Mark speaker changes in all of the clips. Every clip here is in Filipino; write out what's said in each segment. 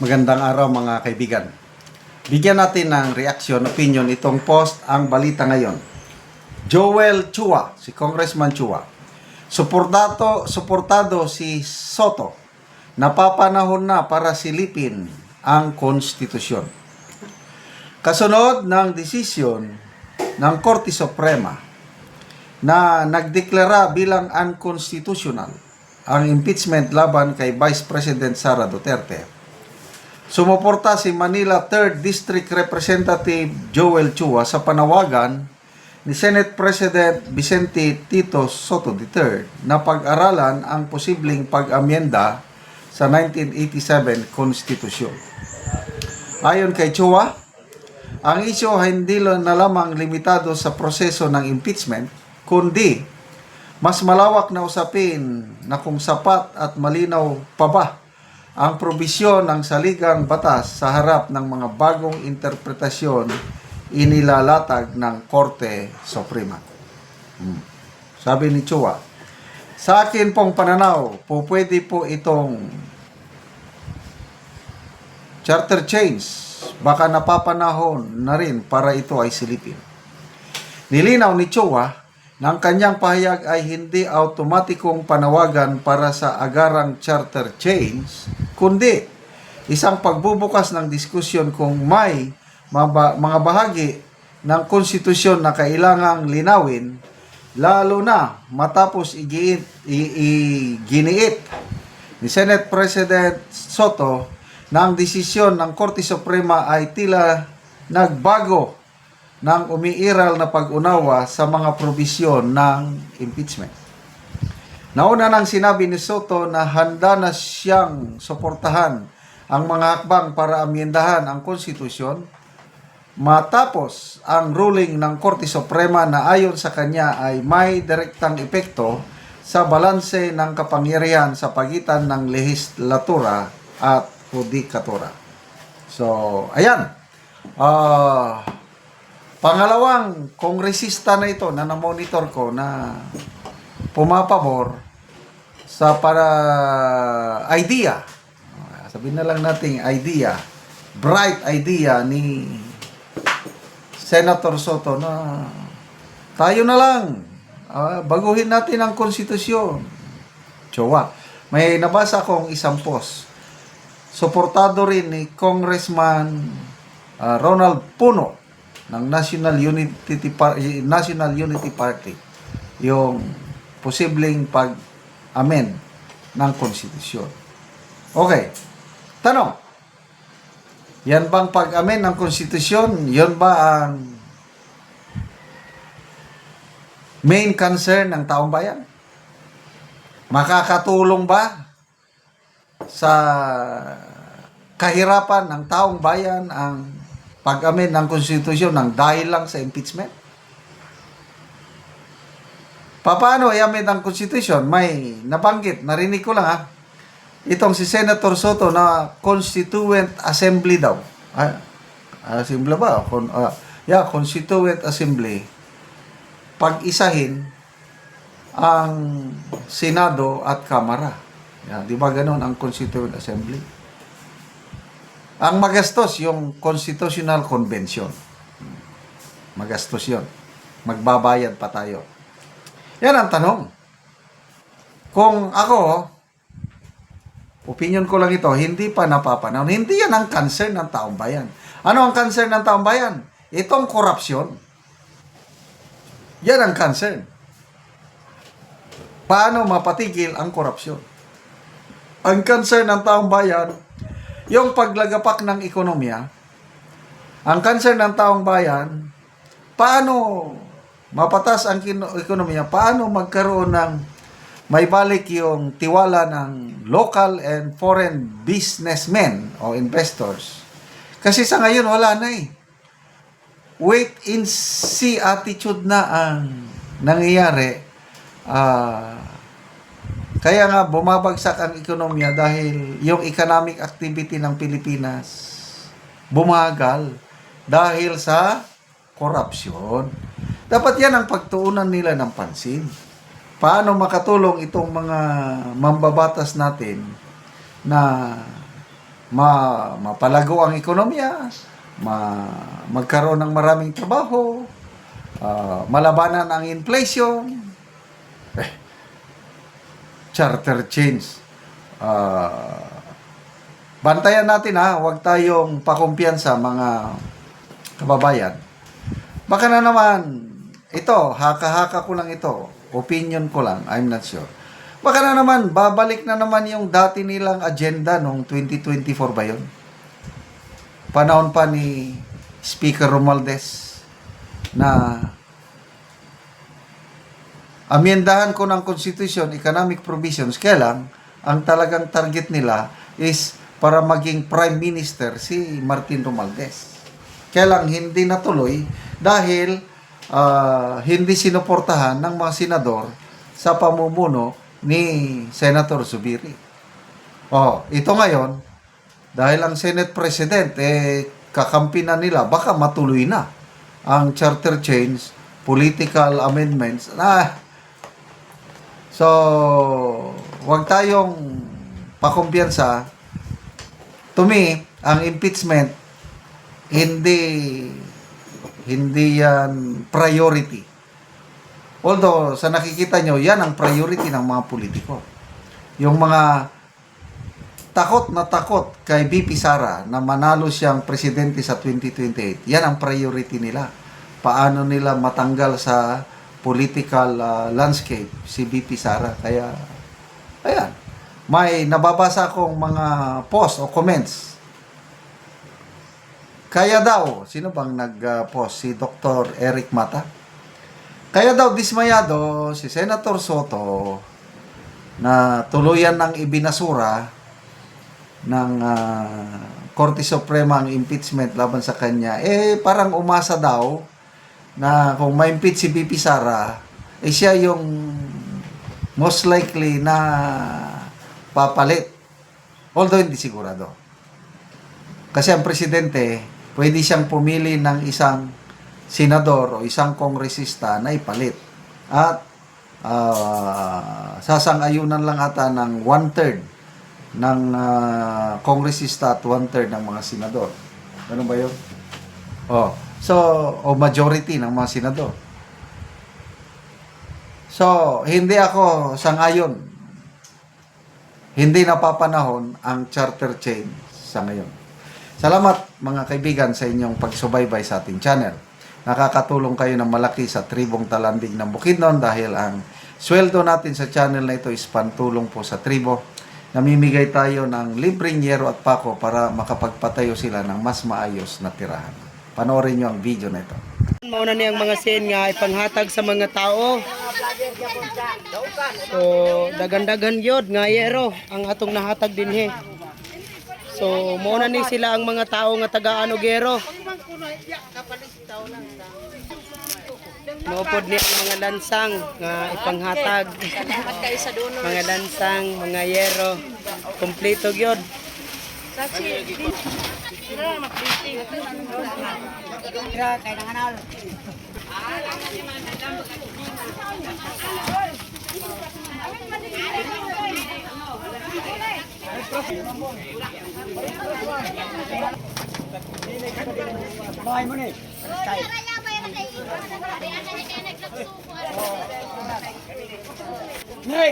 Speaker 1: Magandang araw mga kaibigan. Bigyan natin ng reaction, opinion itong post ang balita ngayon. Joel Chua, si Congressman Chua. Suportado si Soto. Napapanahon na para silipin ang konstitusyon. Kasunod ng desisyon ng Korte Suprema na nagdeklara bilang unconstitutional ang impeachment laban kay Vice President Sara Duterte. Sumuporta si Manila 3rd District Representative Joel Chua sa panawagan ni Senate President Vicente Tito Soto III na pag-aralan ang posibleng pag-amyenda sa 1987 Konstitusyon. Ayon kay Chua, ang isyu ay hindi na lamang limitado sa proseso ng impeachment, kundi mas malawak na usapin na kung sapat at malinaw pa ba ang probisyon ng saligang batas sa harap ng mga bagong interpretasyon inilalatag ng Korte Suprema. Sabi ni Chua, sa akin pong pananaw, pwede po itong charter change, baka napapanahon na rin para ito ay silipin. Nilinaw ni Chua ng kanyang pahayag ay hindi automatikong panawagan para sa agarang charter change, kundi isang pagbubukas ng diskusyon kung may mga bahagi ng konstitusyon na kailangang linawin, lalo na matapos giniit ni Senate President Soto na ang desisyon ng Korte Suprema ay tila nagbago ng umiiral na pag-unawa sa mga probisyon ng impeachment. Nauna nang sinabi ni Soto na handa na siyang suportahan ang mga hakbang para amyendahan ang konstitusyon matapos ang ruling ng Korte Suprema na ayon sa kanya ay may direktang epekto sa balanse ng kapangyarihan sa pagitan ng lehislatura at hudikatura. So, ayan. Pangalawang kongresista na ito na namonitor ko na pumapabor sa idea. Sabihin na lang natin idea. Bright idea ni Senator Soto na tayo na lang. Baguhin natin ang konstitusyon. Chua. May nabasa akong isang post. Suportado rin ni Congressman Ronald Puno ng National Unity Party yung posibleng pag-amend ng konstitusyon. Okay. Tanong. Yan bang pag-amend ng konstitusyon, yan ba ang main concern ng taong bayan? Makakatulong ba sa kahirapan ng taong bayan ang pag-amend ng konstitusyon ng dahil lang sa impeachment? Paano i-amend ang konstitusyon? May nabanggit, narinig ko lang itong si Senator Soto na Constituent Assembly daw. Assembly ba? Constituent Assembly. Pag-isahin ang Senado at Kamara. Di ba ganun ang Constituent Assembly? Ang magastos yung Constitutional Convention. Magastos yun. Magbabayad pa tayo. Yan ang tanong. Kung ako, opinion ko lang ito, hindi pa napapanahon. Hindi yan ang concern ng taong bayan. Ano ang concern ng taong bayan? Itong korupsyon. Yan ang concern. Paano mapatigil ang korupsyon? Ang concern ng taong bayan, yung paglagapak ng ekonomiya. Ang concern ng taong bayan, paano mapatas ang ekonomiya, paano magkaroon ng may balik yung tiwala ng local and foreign businessmen o investors. Kasi sa ngayon, wala na wait and see attitude na ang nangyayari. Kaya nga bumabagsak ang ekonomiya dahil yung economic activity ng Pilipinas bumagal dahil sa korupsyon. Dapat yan ang pagtuunan nila ng pansin. Paano makatulong itong mga mambabatas natin na mapalago ang ekonomiya, magkaroon ng maraming trabaho, malabanan ang inflation, charter change. Bantayan natin huwag tayong pakumpiyansa mga kababayan. Baka na naman, ito, haka-haka ko lang ito, opinion ko lang, I'm not sure. Baka na naman, babalik na naman yung dati nilang agenda noong 2024 ba yun? Panahon pa ni Speaker Romualdez na amyendahan ko ng Constitution, economic provisions, kaya lang, ang talagang target nila is para maging Prime Minister si Martin Romualdez. Kaya lang, hindi natuloy dahil hindi sinuportahan ng mga senador sa pamumuno ni Senator Zubiri. Ito ngayon, dahil ang Senate President, kakampi na nila, baka matuloy na ang charter change, political amendments. So, huwag tayong pakumpiyansa. To me, ang impeachment, hindi yan priority. Although, sa nakikita nyo, yan ang priority ng mga politiko. Yung mga takot na takot kay BP Sara na manalo siyang presidente sa 2028, yan ang priority nila. Paano nila matanggal sa political landscape si BP Sara. Kaya, ayan, may nababasa akong mga post o comments. Kaya daw, sino bang nag-post? Si Dr. Eric Mata. Kaya daw dismayado si Senator Soto na tuluyan ng ibinasura ng Korte Suprema ang impeachment laban sa kanya. Parang umasa daw na kung ma-impeach si BP Sara, siya yung most likely na papalit. Although hindi sigurado. Kasi ang presidente, pwede siyang pumili ng isang senador o isang kongresista na ipalit. At sasang-ayunan lang ata ng 1/3 ng kongresista at 1/3 ng mga senador. Ganun ba yun? O majority ng mga senador. So, hindi ako sang-ayon. Hindi napapanahon ang charter change sa ngayon. Salamat mga kaibigan sa inyong pagsubaybay sa ating channel. Nakakatulong kayo ng malaki sa tribong Talandig ng Bukidnon dahil ang sweldo natin sa channel na ito is pantulong po sa tribo. Namimigay tayo ng libreng yero at pako para makapagpatayo sila ng mas maayos na tirahan. Panoorin nyo ang video na ito.
Speaker 2: Mauna niyang mga scene nga ipanghatag sa mga tao. So, dagan-dagan yod nga yero ang atong nahatag dinhi. So, mauna ni sila ang mga tao nga taga-ano gero. Maupod ni ang mga lansang nga ipanghatag. Mga lansang, mga yero. Kompleto gyud.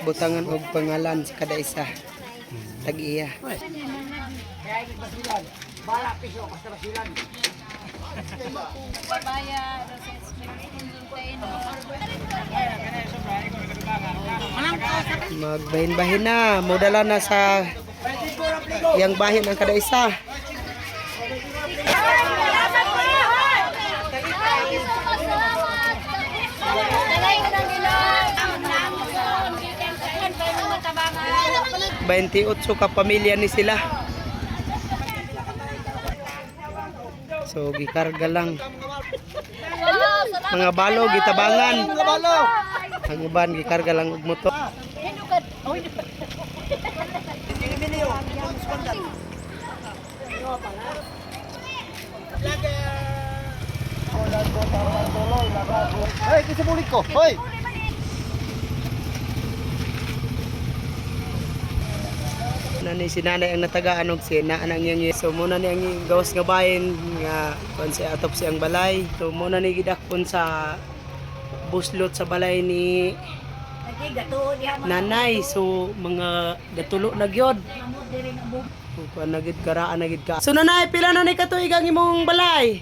Speaker 2: Butangan og pangalan sa kada isa. Tag-iya. Magbahin-bahin na, modala na sa yang bahin ang kada isa. Baintiutso ka pamilya ni sila. So gikarga lang. Mga balo gitabangan. Ang uban gikarga lang og motor.
Speaker 3: Hey, kasi bulik ko. Hoy.
Speaker 2: Nani si nanay ang natagaan og si naa nang yang so muna ni ang gawas nga bahin nga kon si atop siyang balay. So muna ni gidakpon sa buslot sa balay ni nanay. So mga gatulo na gyud. Kuan nagid karaan nagid ka. So nanay pila na ni katuig ang imong balay?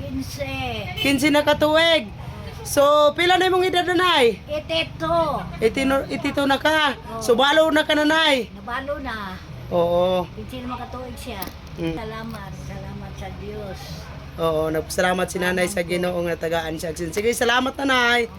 Speaker 4: 15.
Speaker 2: 15 na katuig. So pila na imong edad nanay?
Speaker 4: Ito.
Speaker 2: 82 na ka. So balo na ka nanay.
Speaker 4: Nabalo na.
Speaker 2: Oo.
Speaker 4: 15 na makatuig siya.
Speaker 2: Mm.
Speaker 4: Salamat. Salamat sa Diyos.
Speaker 2: Oo, nagpasalamat si nanay sa Ginoo nga tagaan siya. Sige, salamat nanay.